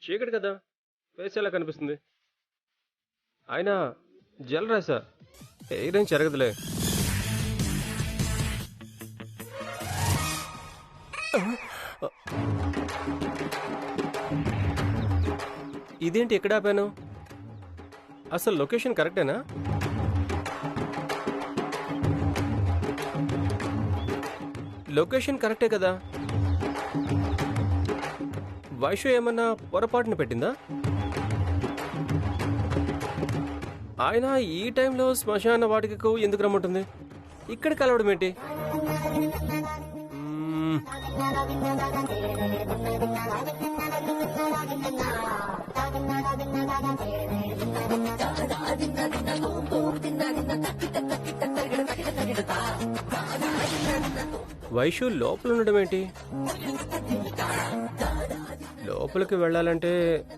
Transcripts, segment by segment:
చీకటి కదా, ఫేస్ ఎలా కనిపిస్తుంది? అయినా జల్ రాసా, హెయిర్ ఏం జరగదులే. ఇదేంటి ఎక్కడ ఆపాను? అసలు లొకేషన్ కరెక్టేనా? లొకేషన్ కరెక్టే కదా. వైషు ఏమన్నా పొరపాటున పెట్టిందా? ఆయన ఈ టైంలో శ్మశాన వాటికకు ఎందుకు రమ్మంటుంది? ఇక్కడ కలవడం ఏంటి? వైషు లోపల ఉండడం ఏంటి? లోపలికి వెళ్ళాలంటే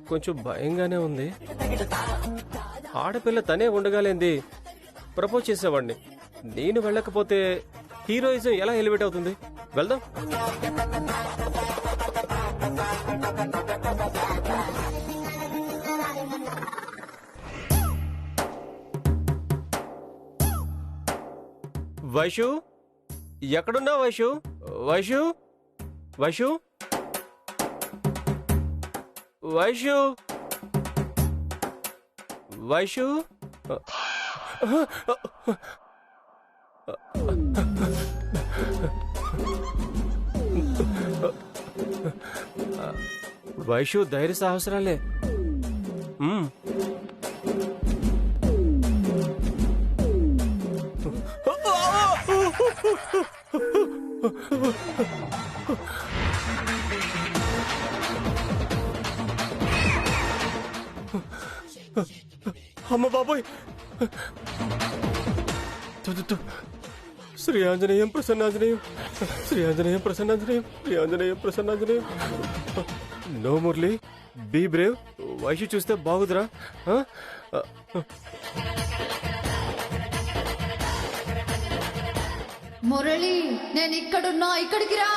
కొంచెం భయంగానే ఉంది. ఆడపిల్ల తనే ఉండగాలేంది ప్రపోజ్ చేసేవాడిని. నేను వెళ్ళకపోతే హీరోయిజం ఎలా ఎలివేట్ అవుతుంది? వెళ్దాం. వైషు, ఎక్కడున్నావు వైషు? వైషు, వైషు, వైషు, వైషు. వైషు ధైర్య సాహసరాలే. అమ్మ బాబోయ్! Shri Anjaneyam Prasannanjaneyam, Sri Anjaneyam Prasannanjaneyam, Sri Anjaneyam Prasannanjaneyam. No Murali, be brave. Vaishu చూస్తే బాగుదురా? మురళి, నేను ఇక్కడున్నా, ఇక్కడికి రా.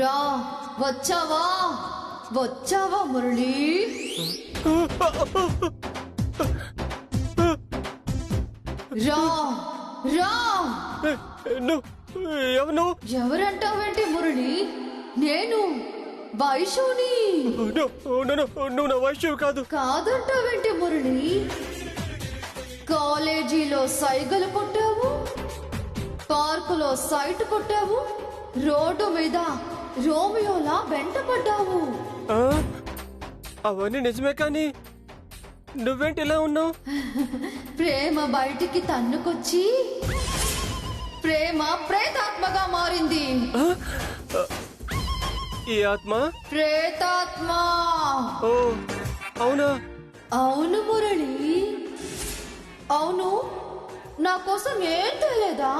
రా, వచ్చావా? వచ్చావా మురళి? రా రా. ఎవరంటావేంటి మురళి? నేను వైషుని. నువ్వు నా వైషు కాదు. కాదంటావేంటి మురళి? కాలేజీలో సైగలు కొట్టావు, పార్కులో సైట్ కొట్టావు, రోడ్డు మీద రోమియోలా వెంట పడ్డావు. అవన్నీ నిజమే, కానీ నువ్వేంటి ఇలా ఉన్నావు? ప్రేమ బయటికి తన్నుకొచ్చి ప్రేమ ప్రేతాత్మగా మారింది. ఈ ఆత్మ ప్రేతాత్మ. ఓ అవునా? అవును మురళి, అవును. నా కోసం ఏం తెలియదా?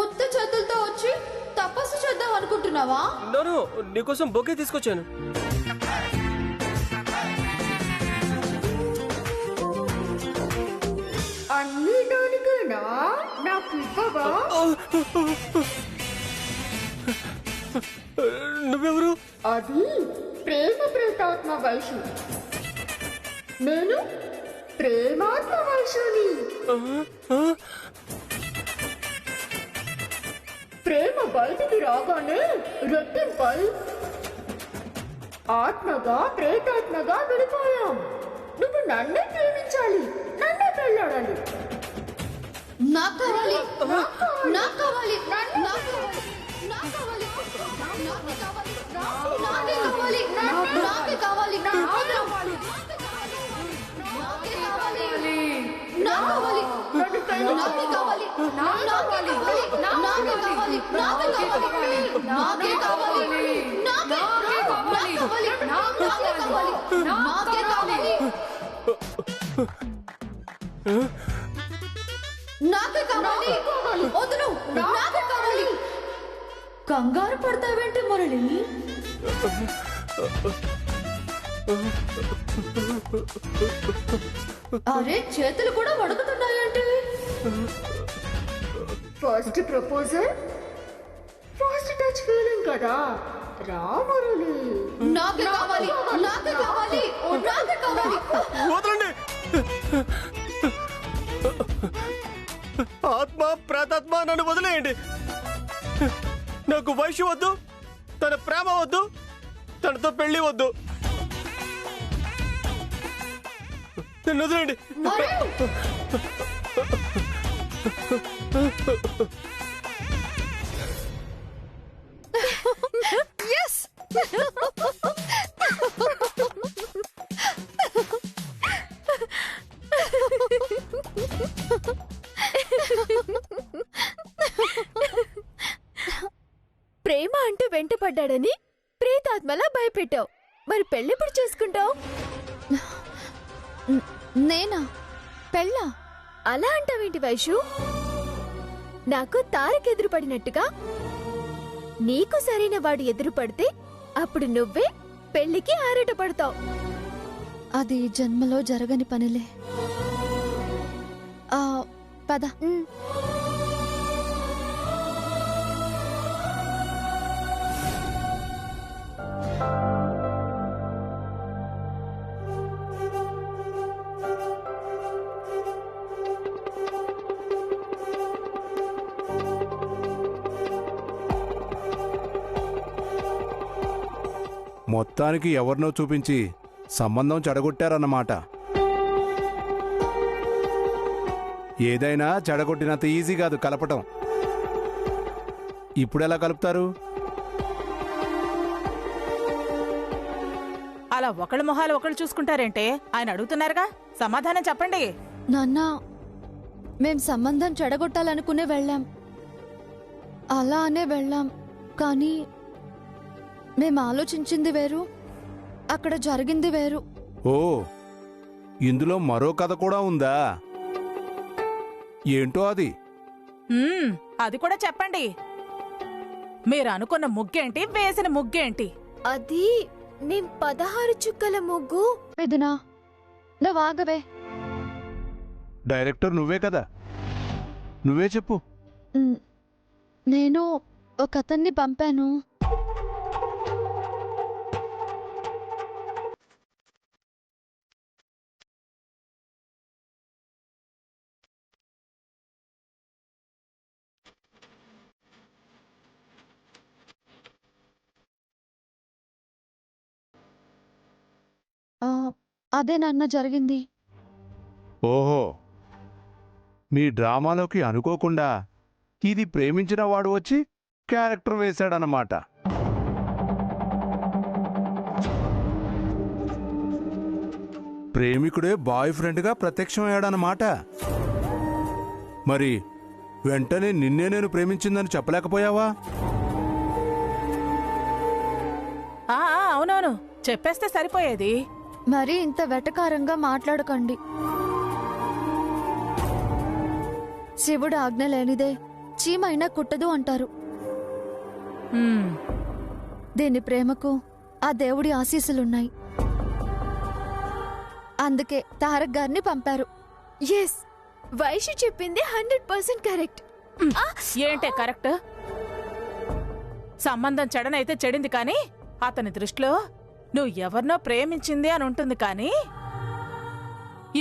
ఉత్త చేతులతో వచ్చి తపస్సు చేద్దాం అనుకుంటున్నావా? నో, నీకోసం బొకే తీసుకొచ్చాను. అన్ని దానికైనా నాకు ఇవ్వవా? నువ్వెవరు? అది ప్రేమ ప్రేతాత్మ వైషు. నేను ప్రేమాత్మ వైషుని. ప్రేమ బయటికి రాగానే రెట్టింపై ఆత్మగా ప్రేతాత్మగా విడిపోయాం. నువ్వు నన్నే ప్రేమించాలి, నన్నే పెళ్ళాడాలి. నాకు కావాలి, నాకు కావాలి, నాకు కావాలి, నాకు కావాలి, నాకే కావాలి, నాకే కావాలి, నాకే కావాలి, నాకే కావాలి, నాకే కావాలి, నాకే కావాలి, నాకే కావాలి, నాకే కావాలి, నాకే కావాలి, నాకే కావాలి. నాకే కావాలి, వదులు, నాకే కావాలి. కంగారు పడతావేంటి మురళి? అరే, చేతులు కూడా వణుకుతున్నాయంటే. First proposal, first touch feeling. కదా రామురులి. నాకే కావాలి, నాకే కావాలి, నాకే కావాలి. వదలండి. ఆత్మ ప్రాతాత్మ నన్ను వదిలేయండి. నాకు వైశ్య వద్దు, తన ప్రేమ వద్దు, తనతో పెళ్లి వద్దు. నన్ను వదిలేయండి. మరి Yes! ప్రేమ అంటూ వెంటపడ్డాడని ప్రేతాత్మలా భయపెట్టావు. మరి పెళ్ళెప్పుడు చేసుకుంటావు? నేనా? పెళ్ళా? అలా అంటావేంటి వైషు? నాకు తారక్ ఎదురుపడినట్టుగా నీకు సరైన వాడు ఎదురుపడితే అప్పుడు నువ్వే పెళ్లికి ఆరాటపడతావు. అది జన్మలో జరగని పనిలే. పద. మొత్తానికి ఎవరినో చూపించి సంబంధం చెడగొట్టారన్నమాట. ఏదైనా చెడగొట్టినంత ఈజీ కాదు కలపటం. ఇప్పుడెలా కలుపుతారు? అలా ఒకళ్ళ మొహాలు ఒకళ్ళు చూసుకుంటారేంటే? ఆయన అడుగుతున్నారుగా, సమాధానం చెప్పండి. నాన్న, మేం సంబంధం చెడగొట్టాలనుకునే వెళ్ళాం, అలా అనే వెళ్ళాం. కానీ మేం ఆలోచించింది వేరు, అక్కడ జరిగింది వేరు. ఓ, ఇందులో మరో కథ కూడా ఉందా? ఏంటో అది? అది కూడా చెప్పండి. మీరు అనుకున్న ముగ్గేంటి, వేసిన ముగ్గేంటి? అది మేం 16 చుక్కల ముగ్గు. పెదనా, వాగవే. డైరెక్టర్ నువ్వే కదా, నువ్వే చెప్పు. నేను ఒక అతన్ని పంపాను. అదే నాన్న జరిగింది. ఓహో, మీ డ్రామాలోకి అనుకోకుండా ఇది ప్రేమించిన వాడు వచ్చి క్యారెక్టర్ వేశాడన్నమాట. ప్రేమికుడే బాయ్ ఫ్రెండ్గా ప్రత్యక్షమయ్యాడన్నమాట. మరి వెంటనే నిన్నే నేను ప్రేమించిందని చెప్పలేకపోయావా? అవునవును, చెప్పేస్తే సరిపోయేది. మరి ఇంత వెటకారంగా మాట్లాడకండి. శివుడు ఆజ్ఞ లేనిదే చీమైనా కుట్టదు అంటారు. దీని ప్రేమకు ఆ దేవుడి ఆశీస్సులున్నాయి. అందుకే తారక్ గారిని పంపారు. ఎస్, వైషు చెప్పింది 100% కరెక్ట్. ఏంటే కరెక్ట్? సంబంధం చెడనైతే చెడింది, కానీ అతని దృష్టిలో నువ్వు ఎవరినో ప్రేమించింది అని ఉంటుంది. కానీ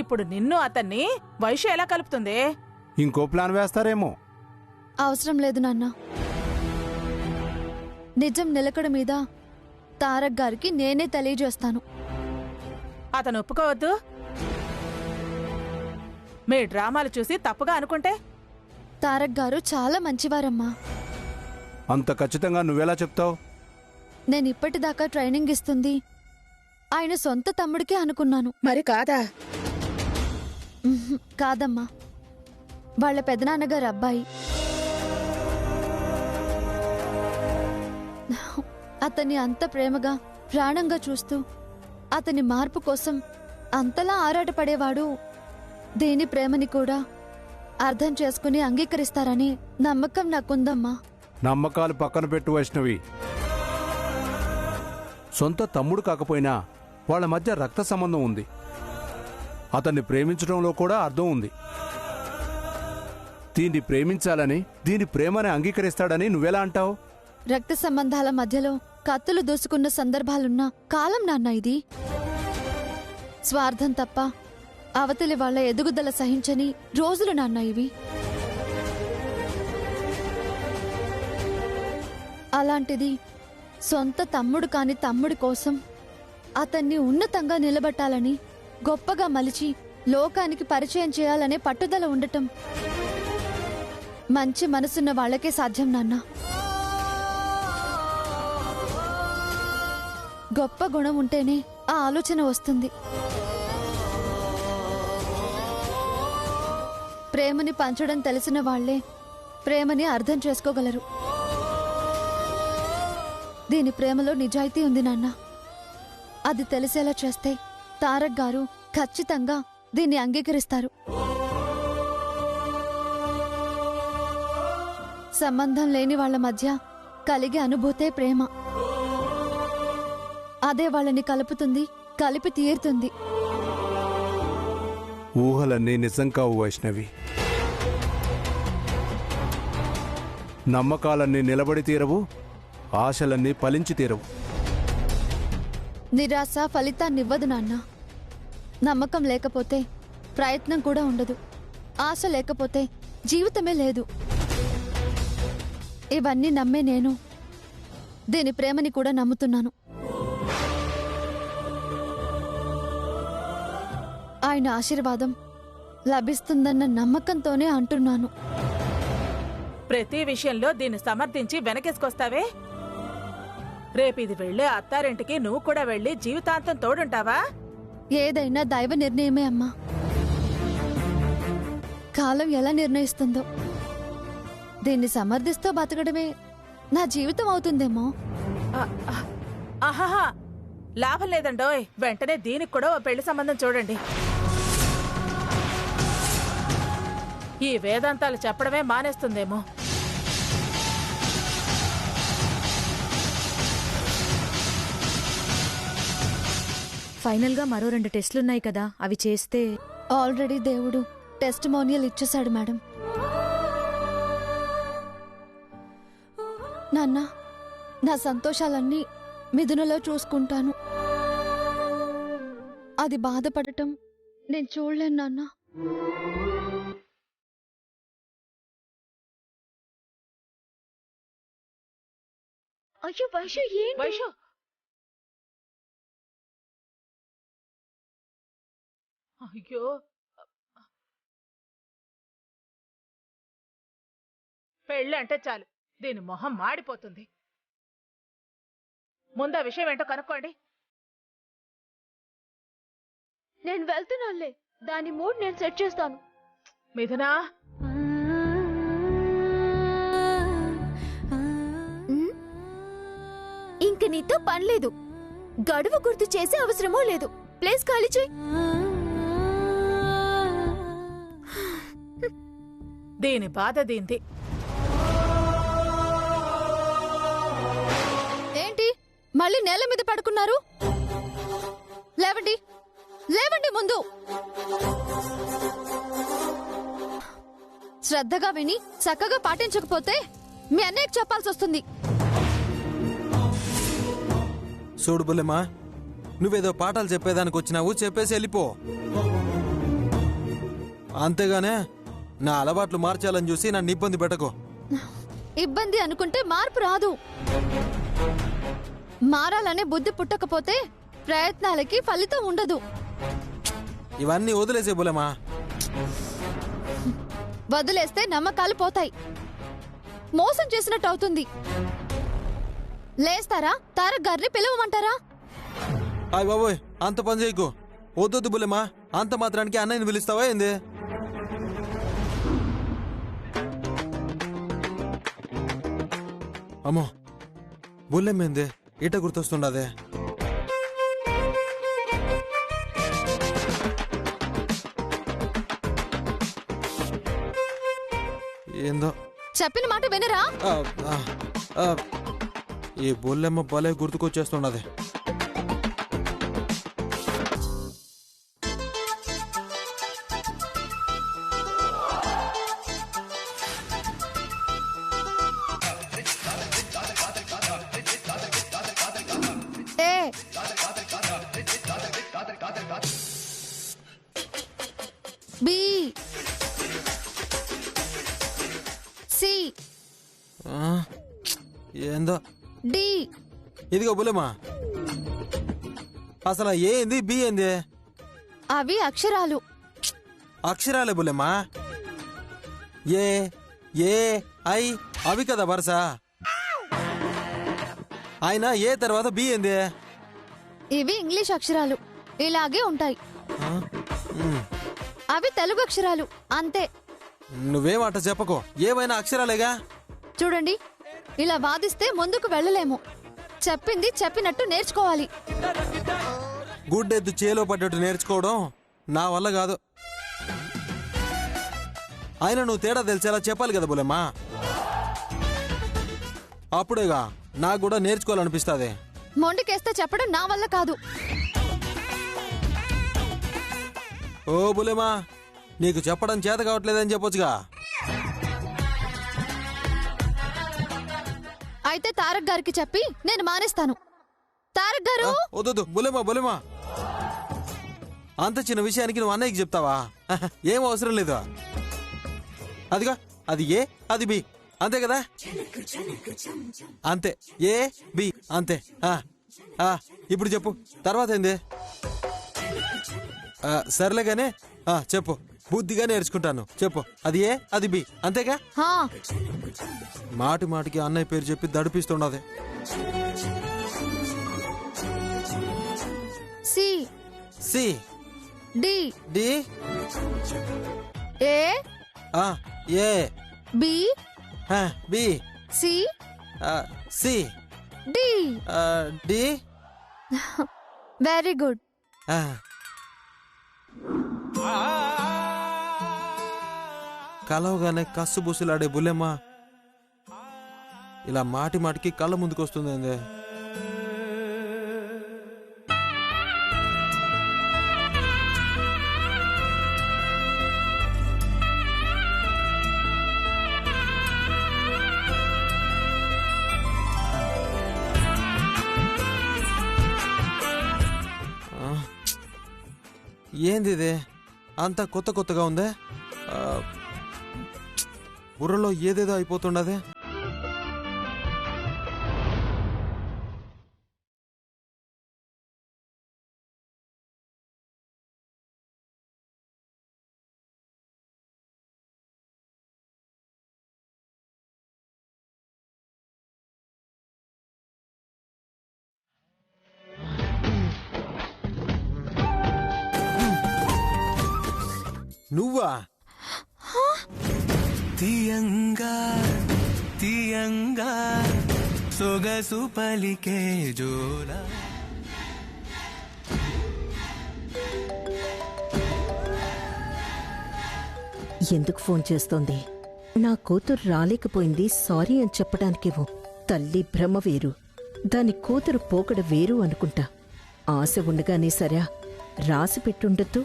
ఇప్పుడు నిన్ను అతన్ని వైషు ఎలా కలుపుతుంది? ఇంకో ప్లాన్ వేస్తారేమో. అవసరం లేదు నాన్న. నిజం నిలకడ మీద తారక్ గారికి నేనే తెలియజేస్తాను. అతను ఒప్పుకోవద్దు. మీ డ్రామాలు చూసి తప్పుగా అనుకుంటే? తారక్ గారు చాలా మంచివారమ్మా. అంత ఖచ్చితంగా నువ్వెలా చెప్తావు? నేను ఇప్పటిదాకా ట్రైనింగ్ ఇస్తుంది ఆయన సొంత తమ్ముడికే అనుకున్నాను. మరి కాదా? కాదమ్మా, వాళ్ళ పెదనాన్నగారు అబ్బాయి. అతన్ని అంత ప్రేమగా ప్రాణంగా చూస్తూ అతని మార్పు కోసం అంతలా ఆరాటపడేవాడు దేని ప్రేమని కూడా అర్థం చేసుకుని అంగీకరిస్తారని నమ్మకం నాకుందమ్మా. నమ్మకాలు పక్కన పెట్టు వైష్ణవి. సొంత తమ్ముడు కాకపోయినా వాళ్ళ మధ్య రక్త సంబంధం ఉంది. అతన్ని ప్రేమించడంలో కూడా అర్థం ఉంది. దీన్ని ప్రేమించాలని, దీని ప్రేమని అంగీకరిస్తాడని నువ్వెలా అంటావు? రక్త సంబంధాల మధ్యలో కత్తులు దూసుకున్న సందర్భాలున్న కాలం నాన్న ఇది. స్వార్థం తప్ప అవతలి వాళ్ళ ఎదుగుదల సహించని రోజులు నాన్న ఇవి. అలాంటిది సొంత తమ్ముడు కాని తమ్ముడి కోసం అతన్ని ఉన్నతంగా నిలబెట్టాలని, గొప్పగా మలిచి లోకానికి పరిచయం చేయాలనే పట్టుదల ఉండటం మంచి మనసున్న వాళ్ళకే సాధ్యం నాన్న. గొప్ప గుణం ఉంటేనే ఆ ఆలోచన వస్తుంది. ప్రేమని పంచడం తెలిసిన వాళ్లే ప్రేమని అర్థం చేసుకోగలరు. దీని ప్రేమలో నిజాయితీ ఉంది నాన్న. అది తెలిసేలా చేస్తే తారక్ గారు ఖచ్చితంగా దీన్ని అంగీకరిస్తారు. సంబంధం లేని వాళ్ల మధ్య కలిగే అనుభూతే ప్రేమ. అదే వాళ్ళని కలుపుతుంది, కలిపి తీరుతుంది. ఊహలన్నీ నిజం కావు వైష్ణవి. నమ్మకాలన్నీ నిలబడి తీరవు, ఆశలన్నీ ఫలించి తీరవు. నిరాశ ఫలితాన్నివ్వదు నాన్న. నమ్మకం లేకపోతే ప్రయత్నం కూడా ఉండదు. ఆశ లేకపోతే జీవితమే లేదు. ఇవన్నీ నమ్మే నేను దీని ప్రేమని కూడా నమ్ముతున్నాను. ఆయన ఆశీర్వాదం లభిస్తుందన్న నమ్మకంతోనే అంటున్నాను. ప్రతి విషయంలో దీన్ని సమర్థించి వెనకేసుకొస్తావే. రేపు ఇది వెళ్లే అత్తారింటికి నువ్వు కూడా వెళ్లి జీవితాంతం తోడుంటావా? ఏదైనా దైవ నిర్ణయమే అమ్మా. కాలం ఎలా నిర్ణయిస్తుందో. దీన్ని సమర్థిస్తూ బతకడమే నా జీవితం అవుతుందేమో. ఆహాహా, లాభం లేదండోయ్. వెంటనే దీనికి కూడా ఓ పెళ్లి సంబంధం చూడండి. ఈ వేదాంతాలు చెప్పడమే మానేస్తుందేమో. ఫైనల్ గా మరో 2 టెస్టులున్నాయి కదా, అవి చేస్తే. ఆల్రెడీ దేవుడు టెస్టిమోనియల్ ఇచ్చేశాడు మేడం. నాన్న, నా సంతోషాలన్నీ మిథునలో చూసుకుంటాను. అది బాధపడటం నేను చూడలేను నాన్న. అయ్యో వైషు, వైషు, అయ్యో, పెళ్ళి అంటే చాలు దీని మొహం మాడిపోతుంది. ముందా విషయం ఏంటో కనుక్కోండి. నేను వెళ్తున్నానులే. దాని మూడ్ నేను సెట్ చేస్తాను. మిథునా, ఇంక నీతో పనిలేదు. గడువు గుర్తు చేసే అవసరమూ లేదు. ప్లేస్ ఖాళీ చేయి. దీని బాధ దీంది. ఏంటి మళ్ళీ నేల మీద పడుకున్నారు? లేవండి, లేవండి ముందు. శ్రద్ధగా విని చక్కగా పాటించకపోతే మీ అన్నయ్యకు చెప్పాల్సి వస్తుంది. చూడు బుల్లెమ్మా, నువ్వేదో పాఠాలు చెప్పేదానికి వచ్చినావు, చెప్పేసి వెళ్ళిపో. అంతేగానే నా అలవాట్లు మార్చాలని చూసి నన్ను ఇబ్బంది పెట్టకు. ఇబ్బంది అనుకుంటే మార్పు రాదు. మారాలనే బుద్ధి పుట్టకపోతే ప్రయత్నాలకి ఫలితం ఉండదు. ఇవన్నీ వదిలేసే బుల్లెమ్మా. వదిలేస్తే నమ్మకాలు పోతాయి. మోసం చేసినట్టు అవుతుంది. లేస్తారా? తారక్ గారిని పిలవమంటారా? అయ్య బాబోయ్, అంత పని చేయకు. వద్దొద్దు బుల్లెమ్మా. అంత మాత్రానికి అన్నయ్యని పిలుస్తావా ఏంది? అమ్మో, బుల్లెమ్మేంది ఇట గుర్తొస్తుండదే. ఏందో చెప్పిన మాట వినరా? ఈ బుల్లెమ్మ భలే గుర్తుకొచ్చేస్తున్నది. డి. ఇదిగో బుల్లెమ్మా, అసలు ఏ ఏంది బి ఏంది? అవి అక్షరాలు. అక్షరాలే బుల్లెమ్మా. ఏ ఏ ఐ అవి కదా వరుస. ఆయన ఏ తర్వాత బి ఏంది? ఇవి ఇంగ్లీష్ అక్షరాలు, ఇలాగే ఉంటాయి. ఆ? ఉమ్. అవి తెలుగు అక్షరాలు, అంతే. నువ్వేమాట చెప్పకో, ఏమైనా అక్షరాలేగా. చూడండి, ఇలా వాదిస్తే ముందుకు వెళ్ళలేము. చెప్పింది చెప్పినట్టు నేర్చుకోవాలి. గుడ్డెద్దు చేలో పడ్డట్టు నేర్చుకోవడం నా వల్ల కాదు. ఆయన నువ్వు తేడా తెలిసేలా చెప్పాలి కదా బుల్లెమ్మా. అప్పుడేగా నాకు కూడా నేర్చుకోవాలనిపిస్తుంది. మొండికేస్తే చెప్పడం నా వల్ల కాదు. ఓ బుల్లెమ్మా, నీకు చెప్పడం చేత కావట్లేదని చెప్పొచ్చుగా. అయితే తారక్ గారికి చెప్పి నేను మానేస్తాను. తారక్ గారు, వద్దు బుల్లెమ్మా, అంత చిన్న విషయానికి నువ్వు అన్నయ్యకి చెప్తావా? ఏం అవసరం లేదు. అదిగా, అది ఏ అది బి, అంతే కదా. అంతే, ఏ బి అంతే. ఇప్పుడు చెప్పు, తర్వాత ఏంది? సర్లేగానే చెప్పు, బుద్ధిగా నేర్చుకుంటాను. చెప్పు, అది ఏ అది బి అంతేగా. హా, మాటి మాటికి అన్నయ్య పేరు చెప్పి దడిపిస్తుండదు. C, C, D, D, A, A, B, B, C, C, D. D. Very good. కలవగానే కస్సు బుసులాడే బుల్లెమ్మ ఇలా మాటి మాటికి కళ్ళ ముందుకు వస్తుంది. ఏంది ఇది అంతా కొత్త కొత్తగా ఉందే? బుర్రలో ఏదేదో అయిపోతుండదే. నువ్వా? తీయంగా తీయంగా సొగసు పలికే జోల. ఎందుకు ఫోన్ చేస్తోంది? నా కూతురు రాలేకపోయింది, సారీ అని చెప్పడానికేవో. తల్లి భ్రమ వేరు, దాని కూతురు పోకడ వేరు అనుకుంటా. ఆశ ఉండగానే సరే రాసి పెట్టుండద్దు.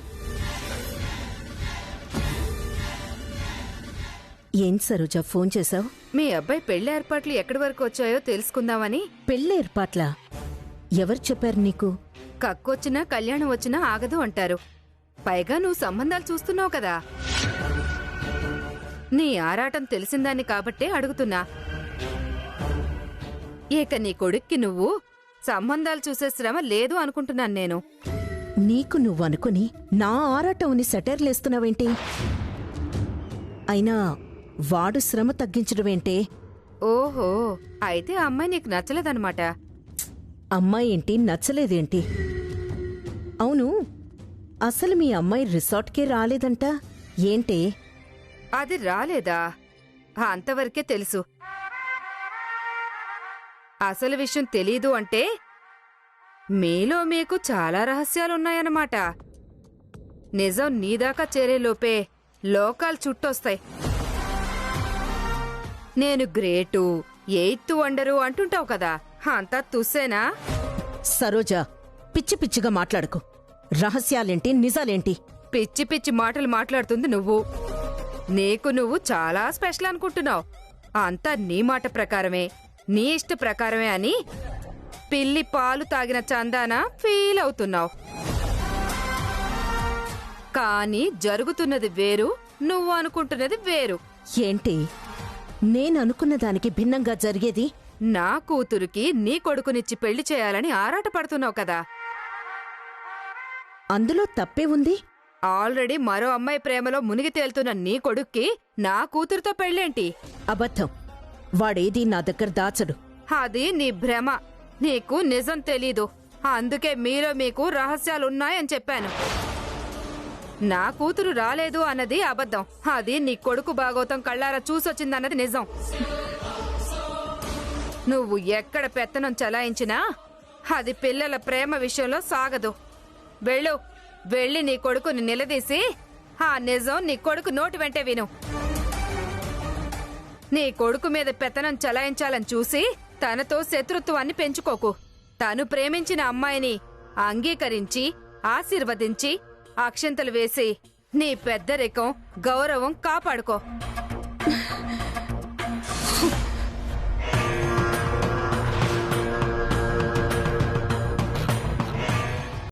ఏం సరోజా ఫోన్ చేశావు? మీ అబ్బాయి పెళ్లి ఏర్పాట్లు ఎక్కడి వరకు వచ్చాయో తెలుసుకుందామని. పెళ్ళి ఏర్పాట్లా? ఎవరు చెప్పారు నీకు? కక్కొచ్చినా కళ్యాణం వచ్చినా ఆగదు అంటారు. పైగా నువ్వు సంబంధాలు చూస్తున్నావు కదా. నీ ఆరాటం తెలిసిందాన్ని కాబట్టే అడుగుతున్నా. ఇక నీ కొడుక్కి నువ్వు సంబంధాలు చూసే శ్రమ లేదు అనుకుంటున్నాను నేను. నీకు నువ్వు అనుకుని నా ఆరాటంని సెటర్లేస్తున్నావేంటి? అయినా వాడు శ్రమ తగ్గించడమేంటే? ఓహో, అయితే ఆ అమ్మాయి నీకు నచ్చలేదన్నమాట. అమ్మాయి ఏంటి, నచ్చలేదేంటి? అవును, అసలు మీ అమ్మాయి రిసార్ట్కే రాలేదంట ఏంటే? అది రాలేదా? అంతవరకే తెలుసు. అసలు విషయం తెలీదు అంటే మీలో మీకు చాలా రహస్యాలున్నాయన్నమాట. నిజం నీదాకా చేరేలోపే లోకాలు చుట్టొస్తాయి. నేను గ్రేటు, 8th వండరు అంటుంటావు కదా, అంతా తుస్సేనా? సరోజా, పిచ్చి పిచ్చిగా మాట్లాడుకో. రహస్యాలేంటి, నిజాలేంటి? పిచ్చి పిచ్చి మాటలు మాట్లాడుతుంది నువ్వు. నీకు నువ్వు చాలా స్పెషల్ అనుకుంటున్నావు. అంతా నీ మాట ప్రకారమే, నీ ఇష్ట ప్రకారమే అని పిల్లి పాలు తాగిన చందాన ఫీల్ అవుతున్నావు. కానీ జరుగుతున్నది వేరు, నువ్వు అనుకుంటున్నది వేరు. ఏంటి, నేననుకున్న దానికి భిన్నంగా జరిగేది నా కూతురికి నీ కొడుకునిచ్చి పెళ్లి చేయాలని ఆరాటపడుతున్నావు కదా. అందులో తప్పే ఉంది? ఆల్రెడీ మరో అమ్మాయి ప్రేమలో మునిగి తేలుతున్న నీ కొడుక్కి నా కూతురుతో పెళ్ళేంటి? అబద్ధం. వాడేదీ నా దగ్గర దాచడు. అది నీ భ్రమ. నీకు నిజం తెలీదు. అందుకే మీలో మీకు రహస్యాలున్నాయని చెప్పాను. నా కూతురు రాలేదు అన్నది అబద్ధం. అది నీ కొడుకు భాగోతం కళ్ళారా చూసొచ్చిందన్నది నిజం. నువ్వు ఎక్కడ పెత్తనం చలాయించినా అది పిల్లల ప్రేమ విషయంలో సాగదు. వెళ్ళు, వెళ్ళి నీ కొడుకుని నిలదీసి ఆ నిజం నీ కొడుకు నోటి వెంటే విను. నీ కొడుకు మీద పెత్తనం చలాయించాలని చూసి తనతో శత్రుత్వాన్ని పెంచుకోకు. తను ప్రేమించిన అమ్మాయిని అంగీకరించి ఆశీర్వదించి అక్షంతలు వేసి నీ పెద్దరికం గౌరవం కాపాడుకో.